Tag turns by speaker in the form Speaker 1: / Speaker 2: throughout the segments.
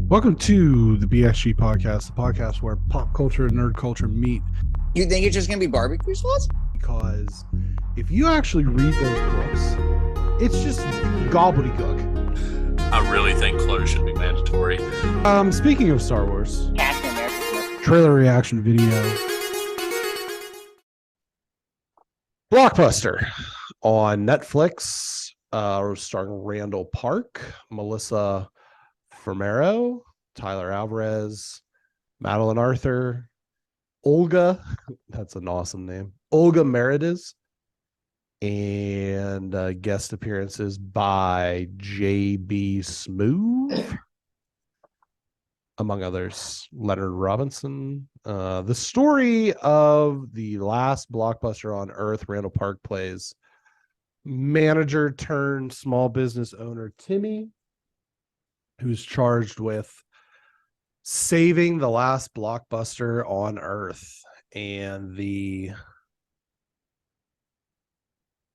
Speaker 1: Welcome to the BXG Podcast, the podcast where pop culture and nerd culture meet.
Speaker 2: You think it's just going to be barbecue sauce?
Speaker 1: Because if you actually read those books, it's just gobbledygook.
Speaker 3: I really think clothes should be mandatory.
Speaker 1: Speaking of Star Wars,
Speaker 2: Captain America.
Speaker 1: trailer reaction video. Blockbuster on Netflix, starring Randall Park, Melissa Fermero, Tyler Alvarez, Madeline Arthur, Olga, that's an awesome name, Olga Merediz, and guest appearances by J.B. Smoove, among others, Leonard Robinson. The story of the last blockbuster on Earth, Randall Park plays manager turned small business owner Timmy, who's charged with saving the last blockbuster on Earth. And the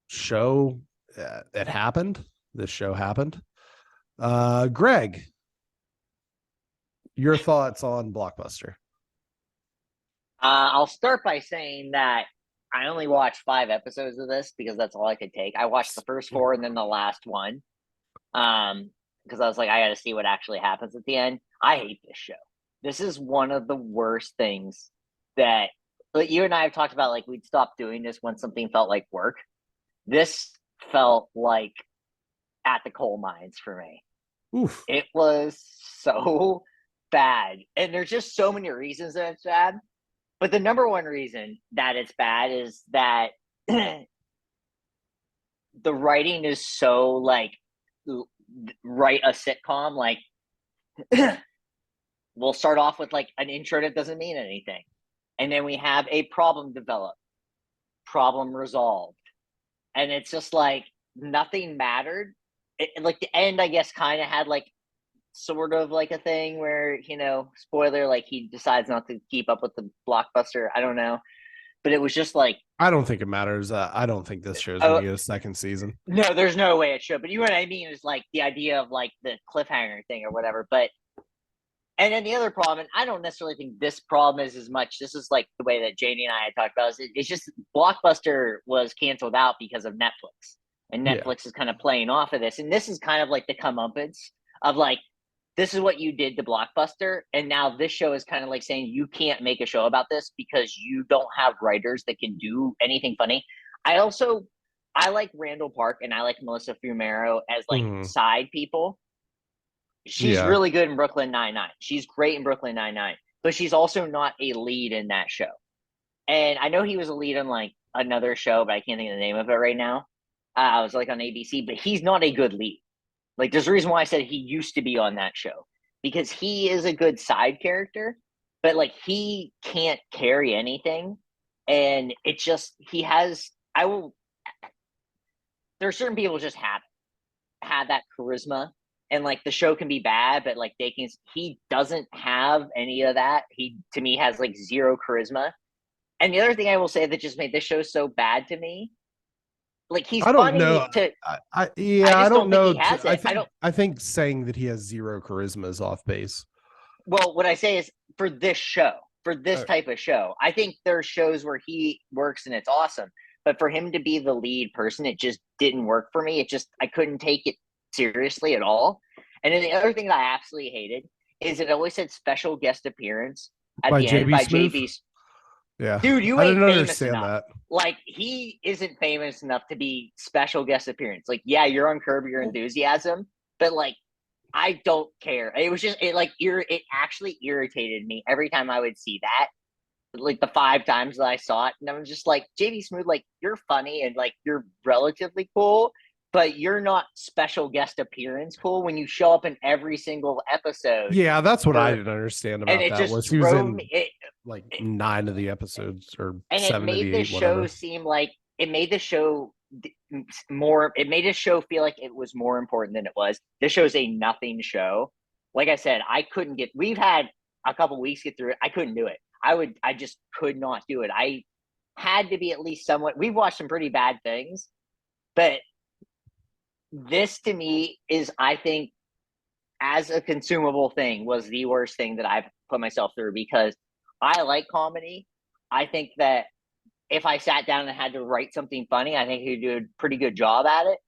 Speaker 1: show, it happened. This show happened. Greg, your thoughts on Blockbuster?
Speaker 2: I'll start by saying that I only watched 5 episodes of this because that's all I could take. I watched the first 4 and then the last one. Because I was like, I got to see what actually happens at the end. I hate this show. This is one of the worst things that you and I have talked about. Like, we'd stop doing this when something felt like work. This felt like at the coal mines for me.
Speaker 1: Oof.
Speaker 2: It was so bad. And there's just so many reasons that it's bad. But the number one reason that it's bad is that the writing is so like, write a sitcom, like we'll start off with like an intro that doesn't mean anything, and then we have a problem develop, problem resolved, and it's just like nothing mattered. Like the end, I guess, kind of had like sort of like a thing where, spoiler, like he decides not to keep up with the blockbuster. I don't know, but it was just like,
Speaker 1: I don't think it matters. I don't think this show's going to get a second season.
Speaker 2: No, there's no way it should. But you know what I mean? Is like the idea of like the cliffhanger thing or whatever. But, and then the other problem, and I don't necessarily think this problem is as much. This is like the way that Janie and I had talked about. It's just Blockbuster was canceled out because of Netflix. And Netflix is kind of playing off of this. And this is kind of like the comeuppance of like, this is what you did to Blockbuster, and now this show is kind of like saying you can't make a show about this because you don't have writers that can do anything funny. I like Randall Park and I like Melissa Fumero as like side people. She's really good in Brooklyn Nine-Nine. She's great in Brooklyn Nine-Nine, but she's also not a lead in that show. And I know he was a lead on like another show, but I can't think of the name of it right now. I was like on ABC, but he's not a good lead. Like, there's a reason why I said he used to be on that show, because he is a good side character, but like he can't carry anything. And it just, there are certain people just have that charisma, and like the show can be bad, but like he doesn't have any of that. He, to me, has like zero charisma. And the other thing I will say that just made this show so bad to me, like he's funny.
Speaker 1: I don't know. I think saying that he has zero charisma is off base.
Speaker 2: Well, what I say is for this show, for this type of show, I think there are shows where he works and it's awesome. But for him to be the lead person, it just didn't work for me. I couldn't take it seriously at all. And then the other thing that I absolutely hated is it always said special guest appearance at the end by JB.
Speaker 1: Yeah,
Speaker 2: dude, you
Speaker 1: I
Speaker 2: ain't
Speaker 1: didn't
Speaker 2: famous
Speaker 1: understand
Speaker 2: enough.
Speaker 1: that.
Speaker 2: Like, he isn't famous enough to be special guest appearance. Like, yeah, you're on Curb Your Enthusiasm, but like, I don't care. It was just it actually irritated me every time I would see that. Like the 5 times that I saw it, and I was just like, JB Smoove, like, you're funny and like you're relatively cool, but you're not special guest appearance cool when you show up in every single episode.
Speaker 1: Yeah, that's what I didn't understand about that. Was he was in like 9 of the episodes or 7 of the 8,
Speaker 2: and it made the show seem like it made the show more. It made the show feel like it was more important than it was. This show's a nothing show. Like I said, I couldn't get. We've had a couple weeks get through it. I couldn't do it. I just could not do it. I had to be at least somewhat. We've watched some pretty bad things, but this to me is, I think, as a consumable thing was the worst thing that I've put myself through, because I like comedy. I think that if I sat down and had to write something funny, I think he'd do a pretty good job at it.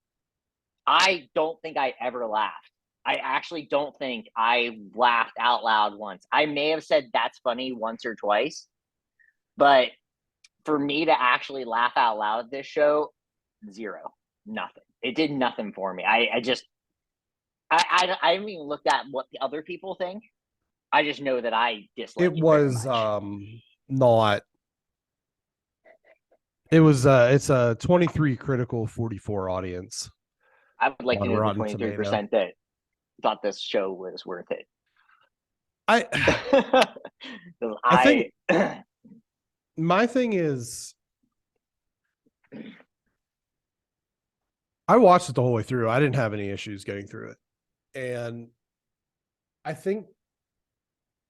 Speaker 2: I don't think I ever laughed. I actually don't think I laughed out loud once. I may have said that's funny once or twice, but for me to actually laugh out loud this show, zero, nothing. It did nothing for me. I haven't even looked at what the other people think. I just know that I dislike it.
Speaker 1: Was not. It was it's a 23 critical, 44 audience.
Speaker 2: I would like to know the 23% that thought this show was worth it.
Speaker 1: I think my thing is, I watched it the whole way through. I didn't have any issues getting through it. And I think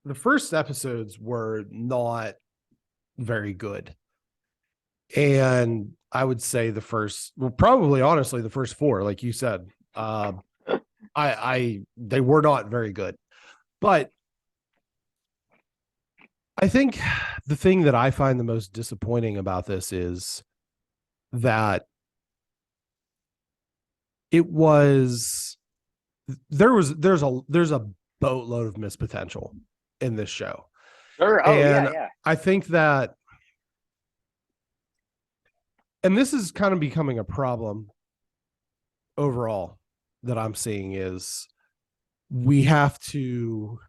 Speaker 1: the first episodes were not very good. And I would say probably honestly, the first 4, like you said, they were not very good. But I think the thing that I find the most disappointing about this is that there's a boatload of missed potential in this show.
Speaker 2: Sure. Oh,
Speaker 1: and
Speaker 2: yeah.
Speaker 1: I think that, and this is kind of becoming a problem overall that I'm seeing, is we have to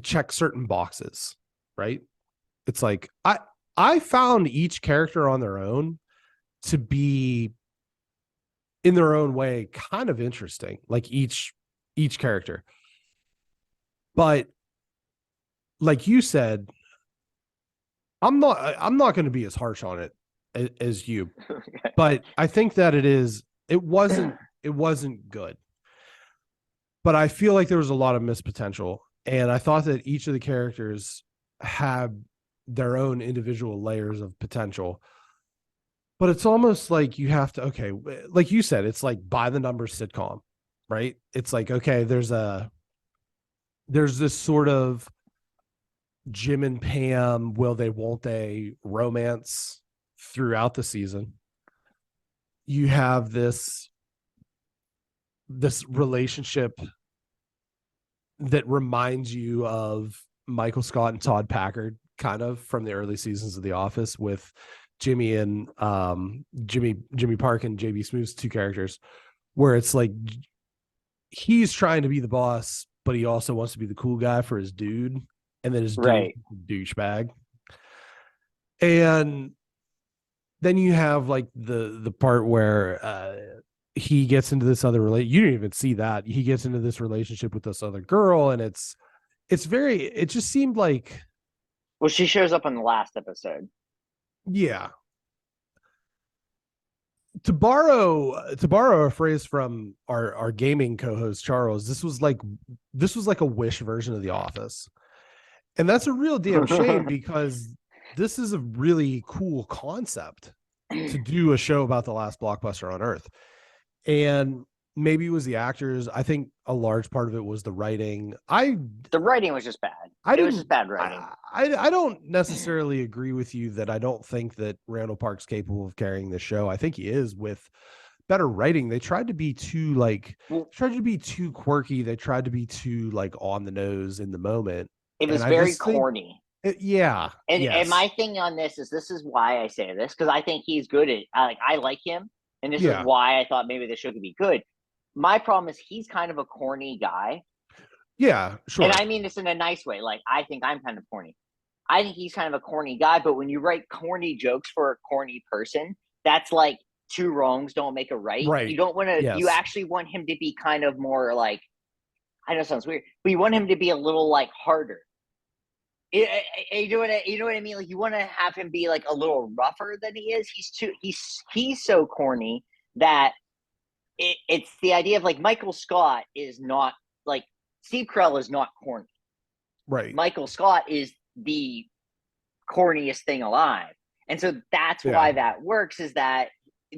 Speaker 1: check certain boxes, right? It's like, I found each character on their own to be, in their own way, kind of interesting, like each character. But like you said, I'm not going to be as harsh on it as you, but I think that it wasn't good. But I feel like there was a lot of missed potential, and I thought that each of the characters had their own individual layers of potential. But it's almost like you have to, like you said, it's like by the numbers sitcom, right? It's like, okay, there's this sort of Jim and Pam, will they, won't they romance throughout the season. You have this relationship that reminds you of Michael Scott and Todd Packard, kind of from the early seasons of The Office, with Jimmy and Jimmy Park and JB Smooth's 2 characters, where it's like he's trying to be the boss, but he also wants to be the cool guy for his dude, and then his douchebag. And then you have like the part where he gets into this other you didn't even see that he gets into this relationship with this other girl, and it just seemed like,
Speaker 2: well, she shows up in the last episode.
Speaker 1: Yeah. To borrow a phrase from our gaming co-host Charles, this was like a Wish version of The Office. And that's a real damn shame, because this is a really cool concept to do a show about the last blockbuster on Earth. And maybe it was the actors. I think a large part of it was the writing.
Speaker 2: The writing was just bad. It was just bad writing.
Speaker 1: I don't necessarily agree with you that I don't think that Randall Park's capable of carrying the show. I think he is, with better writing. They tried to be too quirky. They tried to be too like on the nose in the moment.
Speaker 2: It was very corny.
Speaker 1: Yeah.
Speaker 2: And my thing on this is why I say this, because I think he's good at, I like him, and this is why I thought maybe the show could be good. My problem is he's kind of a corny guy.
Speaker 1: Yeah, sure.
Speaker 2: And I mean this in a nice way. Like, I think I'm kind of corny. I think he's kind of a corny guy, but when you write corny jokes for a corny person, that's like 2 wrongs don't make a right.
Speaker 1: Right.
Speaker 2: You don't want to, you actually want him to be kind of more like, I know it sounds weird, but you want him to be a little like harder. You know what I mean? Like, you want to have him be like a little rougher than he is. He's so corny that it's the idea of like Michael Scott is not like, Steve Carell is not corny.
Speaker 1: Right.
Speaker 2: Michael Scott is the corniest thing alive. And so that's why that works, is that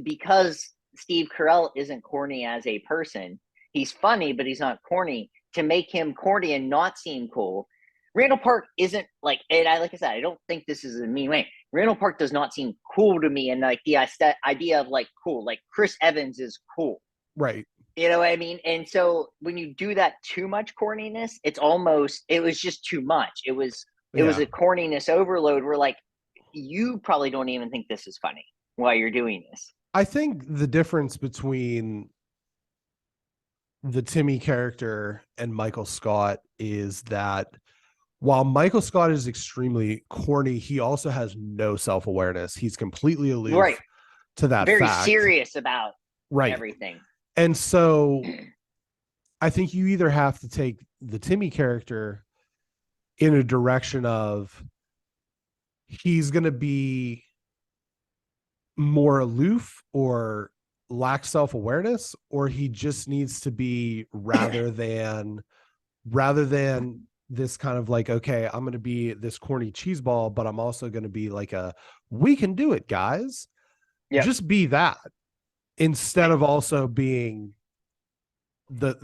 Speaker 2: because Steve Carell isn't corny as a person, He's funny, but he's not corny. To make him corny and not seem cool, Randall Park isn't like, and like I said, I don't think this is a mean way. Randall Park does not seem cool to me, and like the idea of like cool, like Chris Evans is cool,
Speaker 1: right?
Speaker 2: You know what I mean? And so when you do that too much corniness, it was just too much. It was a corniness overload where like you probably don't even think this is funny while you're doing this.
Speaker 1: I think the difference between the Timmy character and Michael Scott is that while Michael Scott is extremely corny, he also has no self-awareness. He's completely aloof to that
Speaker 2: very
Speaker 1: fact.
Speaker 2: Serious about everything.
Speaker 1: And so I think you either have to take the Timmy character in a direction of he's going to be more aloof or lack self-awareness, or he just needs to be rather than this kind of like, okay, I'm going to be this corny cheeseball, but I'm also going to be like we can do it, guys. Yep. Just be that instead of also being the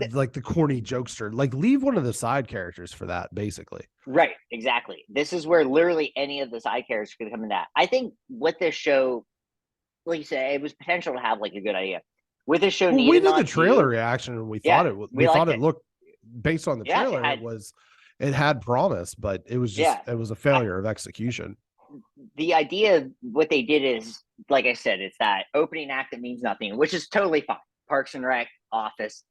Speaker 1: corny jokester. Like, leave one of the side characters for that, basically.
Speaker 2: Right, exactly. This is where literally any of the side characters could come in that. I think with this show, like you said, it was potential to have like a good idea. With this show,
Speaker 1: we did the trailer reaction, and we thought it looked, based on the trailer, it had promise, but it was just it was a failure of execution.
Speaker 2: The idea, what they did is, like I said, it's that opening act that means nothing, which is totally fine. Parks and Rec, Office,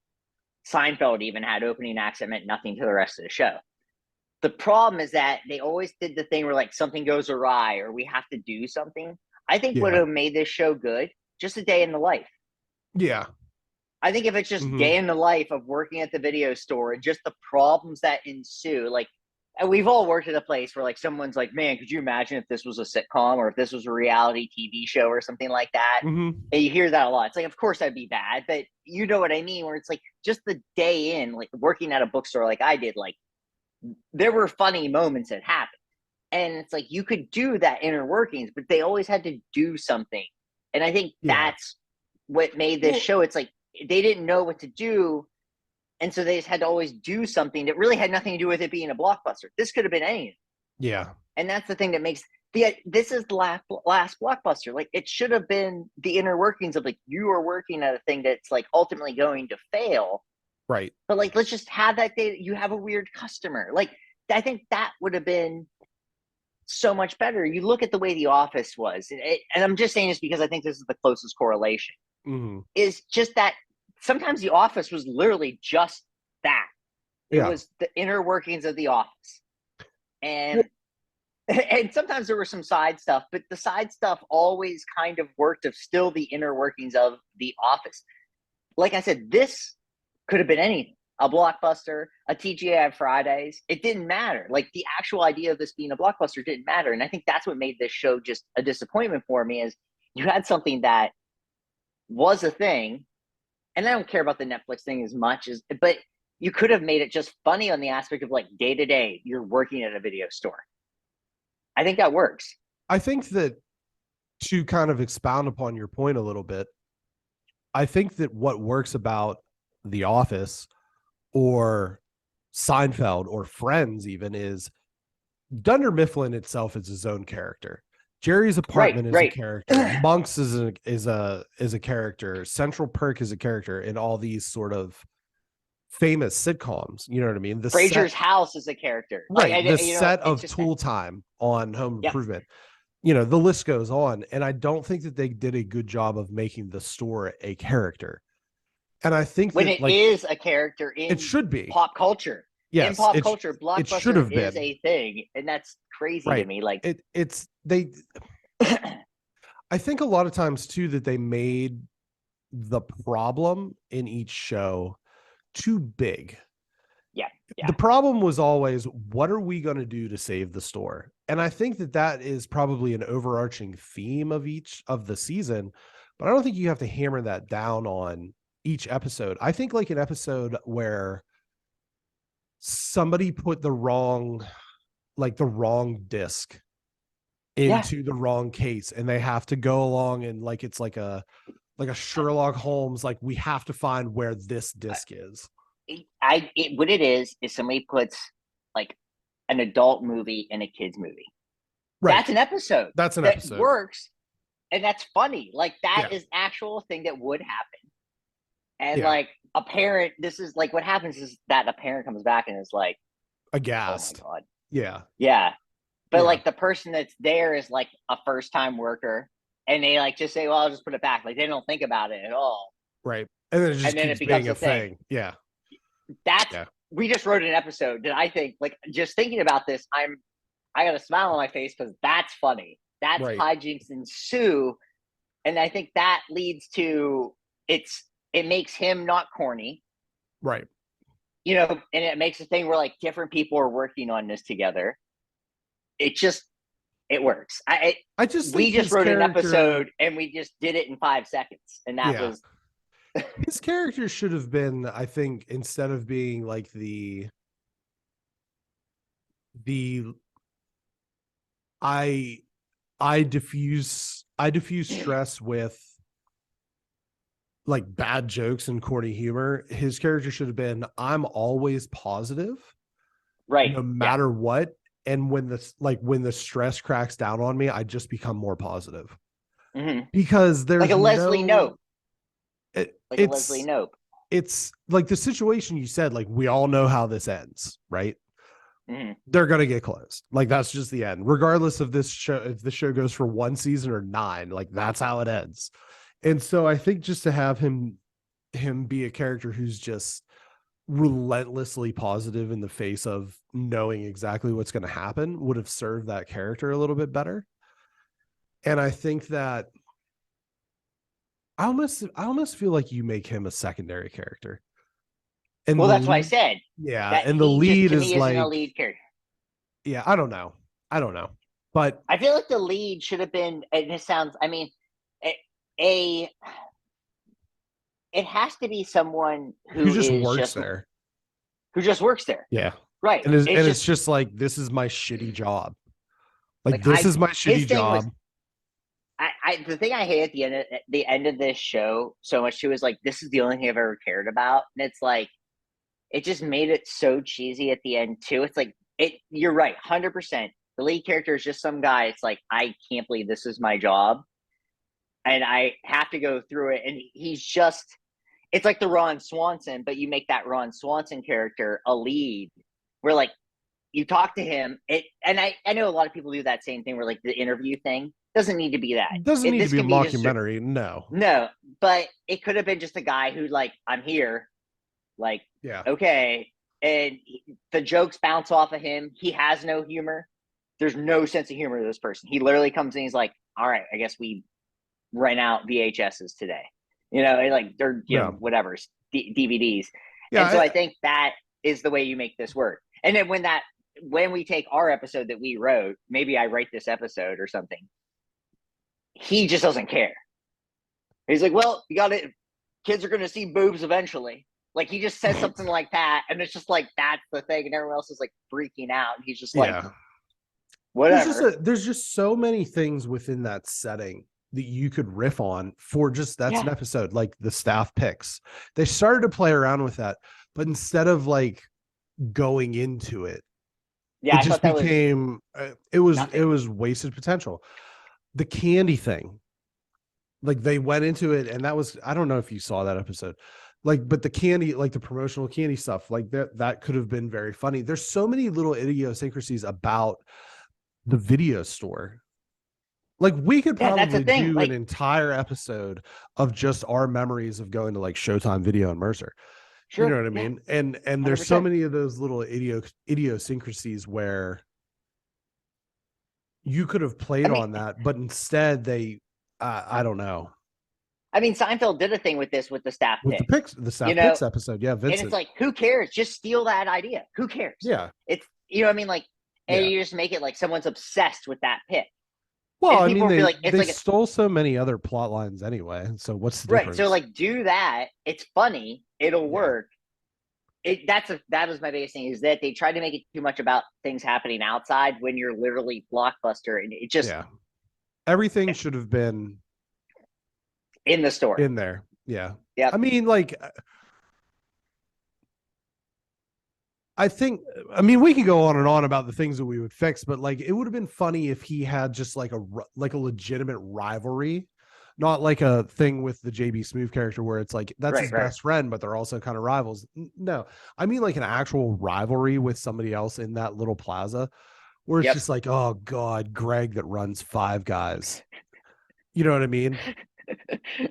Speaker 2: Seinfeld even had opening acts that meant nothing to the rest of the show. The problem is that they always did the thing where like something goes awry or we have to do something. I think what have made this show good, just a day in the life.
Speaker 1: Yeah.
Speaker 2: I think if it's just day in the life of working at the video store and just the problems that ensue, like, and we've all worked at a place where like someone's like, man, could you imagine if this was a sitcom or if this was a reality TV show or something like that? And you hear that a lot. It's like, of course that'd be bad, but you know what I mean? Where it's like just the day in, like working at a bookstore like I did, like there were funny moments that happened. And it's like you could do that inner workings, but they always had to do something. And I think that's what made this show. It's like they didn't know what to do. And so they just had to always do something that really had nothing to do with it being a blockbuster. This could have been anything.
Speaker 1: Yeah.
Speaker 2: And that's the thing that makes this is the last blockbuster. Like it should have been the inner workings of like, you are working at a thing that's like ultimately going to fail.
Speaker 1: Right.
Speaker 2: But like, let's just have that day that you have a weird customer. Like, I think that would have been so much better. You look at the way The Office was, and I'm just saying this because I think this is the closest correlation, is just that sometimes The Office was literally just that. It was the inner workings of The Office. And sometimes there were some side stuff, but the side stuff always kind of worked of still the inner workings of The Office. Like I said, this could have been anything. A blockbuster, a TGI on Fridays. It didn't matter. Like the actual idea of this being a blockbuster didn't matter. And I think that's what made this show just a disappointment for me is you had something that was a thing. And I don't care about the Netflix thing as much but you could have made it just funny on the aspect of like day to day, you're working at a video store. I think that works.
Speaker 1: I think that to kind of expound upon your point a little bit, I think that what works about The Office or Seinfeld or Friends even is Dunder Mifflin itself is his own character. Jerry's Apartment is a character. Monks is a character. Central Perk is a character in all these sort of famous sitcoms. You know what I mean?
Speaker 2: Frasier's House is a character.
Speaker 1: Right. The set of Tool Time on Home Improvement. You know, the list goes on. And I don't think that they did a good job of making the store a character. And I think
Speaker 2: when it is a character in
Speaker 1: it should be
Speaker 2: pop culture.
Speaker 1: Yes,
Speaker 2: in pop culture, Blockbuster
Speaker 1: should have been.
Speaker 2: Is a thing, and that's crazy to me. Like
Speaker 1: I think a lot of times too that they made the problem in each show too big.
Speaker 2: Yeah.
Speaker 1: The problem was always, what are we going to do to save the store? And I think that is probably an overarching theme of each of the season, but I don't think you have to hammer that down on each episode. I think like an episode where somebody put the wrong disc into the wrong case and they have to go along and like it's like a like a Sherlock Holmes, like we have to find where this disc is.
Speaker 2: What it is somebody puts like an adult movie in a kid's movie.
Speaker 1: Right.
Speaker 2: That's an episode.
Speaker 1: That's an
Speaker 2: that
Speaker 1: episode.
Speaker 2: Works, and that's funny. Like that
Speaker 1: Yeah.
Speaker 2: is actual thing that would happen. And
Speaker 1: Yeah.
Speaker 2: like a parent, this is like what happens is that a parent comes back and is like
Speaker 1: Aghast.
Speaker 2: oh my God.
Speaker 1: Yeah.
Speaker 2: Yeah. But
Speaker 1: Yeah.
Speaker 2: like the person that's there is like a first time worker, and they like just say, well, I'll just put it back. Like they don't think about it at all.
Speaker 1: Right. And then it just keeps being a thing. Yeah.
Speaker 2: We just wrote an episode that I think, like, just thinking about this, I got a smile on my face because that's funny. That's
Speaker 1: Right.
Speaker 2: hijinks ensue. And I think that leads to it makes him not corny.
Speaker 1: Right.
Speaker 2: You know, and it makes a thing where like different people are working on this together. It works. We just wrote an episode and we just did it in 5 seconds. And that was
Speaker 1: his character should have been, I think, instead of being like the I diffuse stress with like bad jokes and corny humor. His character should have been, I'm always positive,
Speaker 2: right?
Speaker 1: No matter what. And when the stress cracks down on me, I just become more positive.
Speaker 2: Mm-hmm.
Speaker 1: Because there's
Speaker 2: like a Leslie Knope.
Speaker 1: A Leslie Knope. It's like the situation you said, like we all know how this ends, right?
Speaker 2: Mm-hmm.
Speaker 1: They're gonna get closed. Like that's just the end, regardless of this show. If the show goes for 1 season or 9, like that's how it ends. And so I think just to have him be a character who's just relentlessly positive in the face of knowing exactly what's going to happen would have served that character a little bit better. And I think that I almost feel like you make him a secondary character. And
Speaker 2: that's what I said.
Speaker 1: Yeah, and the lead is like
Speaker 2: a lead character.
Speaker 1: Yeah, I don't know. But
Speaker 2: I feel like the lead should have been, and this sounds, I mean, it has to be someone who just works there. Who just works there.
Speaker 1: Yeah.
Speaker 2: Right.
Speaker 1: And it's just like, this is my shitty job. Like this is my shitty job.
Speaker 2: The thing I hate at the end of this show so much too is like, this is the only thing I've ever cared about. And it's like, it just made it so cheesy at the end too. It's like, you're right. 100%. The lead character is just some guy. It's like, I can't believe this is my job. And I have to go through it. And he's just, it's like the Ron Swanson, but you make that Ron Swanson character a lead where like you talk to him. And I know a lot of people do that same thing where like the interview thing doesn't need to be that.
Speaker 1: It doesn't need to be a mockumentary. No,
Speaker 2: but it could have been just a guy who like, I'm here. Like,
Speaker 1: yeah.
Speaker 2: Okay. And the jokes bounce off of him. He has no humor. There's no sense of humor to this person. He literally comes in. He's like, all right, I guess we rent out VHSs today. You know, like they're whatever DVDs. Yeah, and so I think that is the way you make this work. And then when we take our episode that we wrote, maybe I write this episode or something. He just doesn't care. He's like, well, you got it. Kids are going to see boobs eventually. Like he just says something like that, and it's just like that's the thing, and everyone else is like freaking out, and he's just like, whatever.
Speaker 1: There's just so many things within that setting that you could riff on for just an episode, like the staff picks. They started to play around with that, but instead of like going into it, it just became it was wasted potential. The candy thing, like they went into it, and that was, I don't know if you saw that episode, like, but the candy, like the promotional candy stuff, like that could have been very funny. There's so many little idiosyncrasies about the video store. Like we could probably do an entire episode of just our memories of going to like Showtime Video and Mercer. Sure, you know what I mean? And there's 100%. So many of those little idiosyncrasies where you could have played on that, but instead they, I don't know.
Speaker 2: I mean, Seinfeld did a thing with this with the staff picks.
Speaker 1: The staff picks episode. Yeah, Vincent.
Speaker 2: And it's like, who cares? Just steal that idea. Who cares?
Speaker 1: Yeah.
Speaker 2: It's, you know what I mean? Like, and you just make it like someone's obsessed with that pick.
Speaker 1: Well, I mean, they stole so many other plot lines anyway. So what's the difference?
Speaker 2: Right. So like, do that. It's funny. It'll work. That was my biggest thing, is that they tried to make it too much about things happening outside when you're literally Blockbuster, and it just
Speaker 1: everything should have been
Speaker 2: in the story.
Speaker 1: in there. Yeah.
Speaker 2: Yeah.
Speaker 1: I mean, like, I mean, we can go on and on about the things that we would fix, but like, it would have been funny if he had just like a legitimate rivalry, not like a thing with the JB Smooth character where it's like, that's his best friend, but they're also kind of rivals. No, I mean like an actual rivalry with somebody else in that little plaza where it's just like, oh God, Greg that runs Five Guys. You know what I mean?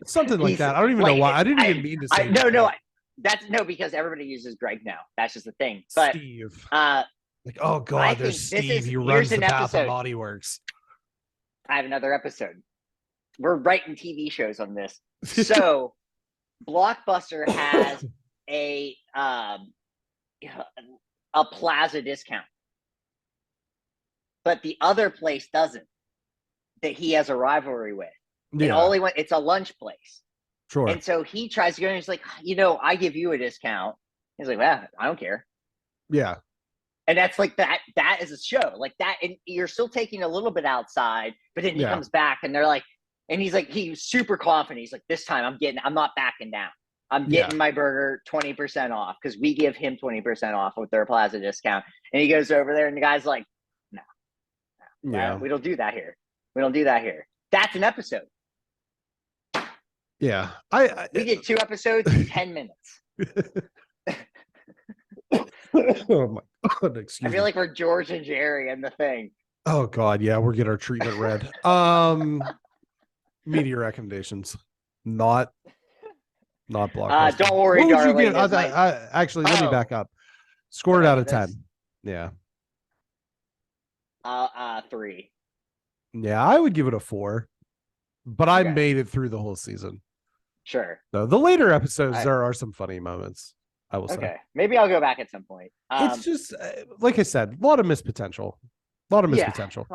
Speaker 1: Something like that. I don't even know why. I didn't even mean to say
Speaker 2: that. Because everybody uses Greg now. That's just the thing. But
Speaker 1: Steve. Like, oh God, there's Steve. He runs the Bath and Body Works.
Speaker 2: I have another episode. We're writing TV shows on this. So Blockbuster has a plaza discount. But the other place doesn't. That he has a rivalry with. Yeah. And it's a lunch place.
Speaker 1: Sure.
Speaker 2: And so he tries to go and he's like, I give you a discount. He's like, well, I don't care.
Speaker 1: Yeah.
Speaker 2: And that's like that is a show. Like that, and you're still taking a little bit outside, but then he comes back and they're like, and he's super confident. He's like, this time I'm not backing down. I'm getting my burger 20% off because we give him 20% off with their plaza discount. And he goes over there and the guy's like, no, we don't do that here. We don't do that here. That's an episode.
Speaker 1: Yeah.
Speaker 2: We did 2 episodes in 10 minutes.
Speaker 1: Oh my God, excuse me.
Speaker 2: I feel like we're George and Jerry and the Thing.
Speaker 1: Oh God, yeah, we're getting our treatment read. Media recommendations. Not Blockbuster.
Speaker 2: Don't worry, darling.
Speaker 1: Actually, let me back up. Score it out of 10. Yeah.
Speaker 2: 3.
Speaker 1: Yeah, I would give it a 4, but I made it through the whole season.
Speaker 2: Sure.
Speaker 1: So the later episodes, there are some funny moments, I will say.
Speaker 2: Okay, maybe I'll go back at some point.
Speaker 1: It's just, like I said, a lot of missed potential. A lot of missed potential.